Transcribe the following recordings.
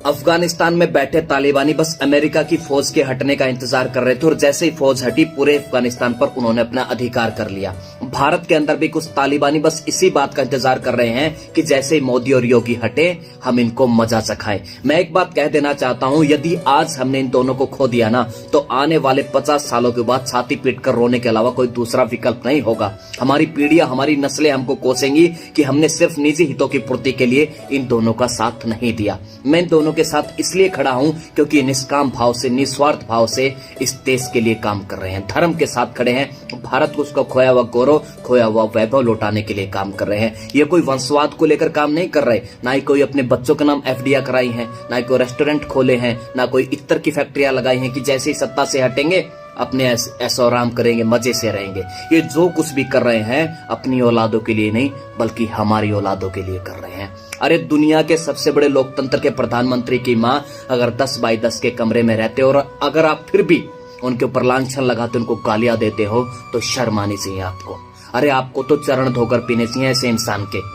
अफगानिस्तान में बैठे तालिबानी बस अमेरिका की फौज के हटने का इंतजार कर रहे थे और जैसे ही फौज हटी पूरे अफगानिस्तान पर उन्होंने अपना अधिकार कर लिया। भारत के अंदर भी कुछ तालिबानी बस इसी बात का इंतजार कर रहे हैं कि जैसे ही मोदी और योगी हटे हम इनको मजा चखाएं। मैं एक बात कह देना चाहता हूं, यदि आज हमने इन दोनों को खो दिया ना तो आने वाले 50 सालों के बाद छाती पीट कर रोने के अलावा कोई दूसरा विकल्प नहीं होगा। हमारी पीढ़ियां, हमारी नस्लें हमको कोसेंगी कि हमने सिर्फ निजी हितों की पूर्ति के लिए इन दोनों का साथ नहीं दिया। मैं इन दोनों के साथ इसलिए खड़ा हूं क्योंकि निष्काम भाव से, निस्वार्थ भाव से इस देश के लिए काम कर रहे हैं, धर्म के साथ खड़े हैं, भारत को उसका खोया हुआ गौरव, खोया हुआ वैभव लौटाने के लिए काम कर रहे हैं। ये कोई वंशवाद को लेकर काम नहीं कर रहे, ना ही कोई अपने बच्चों के नाम एफडीआई कराई है, ना ही कोई रेस्टोरेंट खोले हैं, ना कोई इत्तर की फैक्ट्रियां लगाई हैं कि जैसे ही सत्ता से हटेंगे अपने ऐसो आराम करेंगे, मजे से रहेंगे। ये जो कुछ भी कर रहे हैं अपनी औलादों के लिए नहीं बल्कि हमारी औलादों के लिए कर रहे हैं। अरे दुनिया के सबसे बड़े लोकतंत्र के प्रधानमंत्री की मां अगर 10 बाई 10 के कमरे में रहते हो और अगर आप फिर भी उनके ऊपर लांछन लगाते, उनको गालियां देते हो तो शर्म आनी चाहिए आपको। अरे आपको तो चरण धोकर पीने चाहिए ऐसे इंसान के।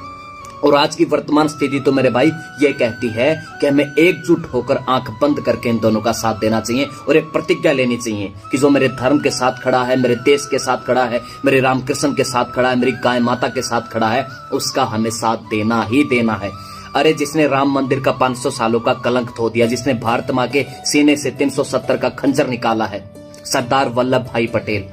और आज की वर्तमान स्थिति तो मेरे भाई ये कहती है कि हमें एकजुट होकर आंख बंद करके इन दोनों का साथ देना चाहिए और एक प्रतिज्ञा लेनी चाहिए कि जो मेरे धर्म के साथ खड़ा है, मेरे देश के साथ खड़ा है, मेरे रामकृष्ण के साथ खड़ा है, मेरी गाय माता के साथ खड़ा है, उसका हमें साथ देना ही देना है। अरे जिसने राम मंदिर का 500 सालों का कलंक धो दिया, जिसने भारत माँ के सीने से 370 का खंजर निकाला है, सरदार वल्लभ भाई पटेल,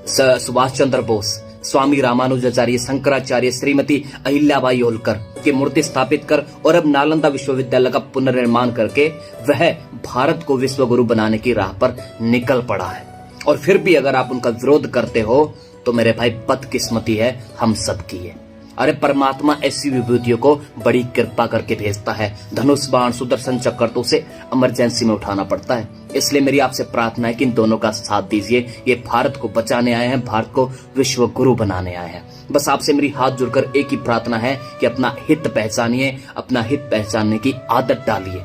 सुभाष चंद्र बोस, स्वामी रामानुजाचार्य, शंकराचार्य, श्रीमती अहिल्याबाई होलकर की मूर्ति स्थापित कर और अब नालंदा विश्वविद्यालय का पुनर्निर्माण करके वह भारत को विश्व गुरु बनाने की राह पर निकल पड़ा है। और फिर भी अगर आप उनका विरोध करते हो तो मेरे भाई बदकिस्मती है हम सबकी है। अरे परमात्मा ऐसी विभूतियों को बड़ी कृपा करके भेजता है, धनुष बाण सुदर्शन चक्र तो उसे इमरजेंसी में उठाना पड़ता है। इसलिए मेरी आपसे प्रार्थना है कि इन दोनों का साथ दीजिए। ये भारत को बचाने आए हैं, भारत को विश्व गुरु बनाने आए हैं। बस आपसे मेरी हाथ जुड़कर एक ही प्रार्थना है कि अपना हित पहचानिए, अपना हित पहचानने की आदत डालिए,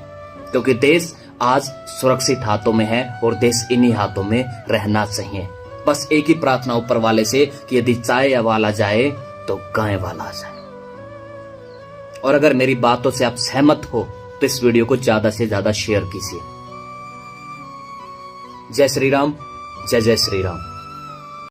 क्योंकि देश आज सुरक्षित हाथों में है और देश इन्हीं हाथों में रहना चाहिए। बस एक ही प्रार्थना ऊपर वाले से कि यदि चाय वाला जाए तो गाय वाला जाए। और अगर मेरी बातों से आप सहमत हो तो इस वीडियो को ज्यादा से ज्यादा शेयर कीजिए। जय श्री राम, जय जय श्री राम।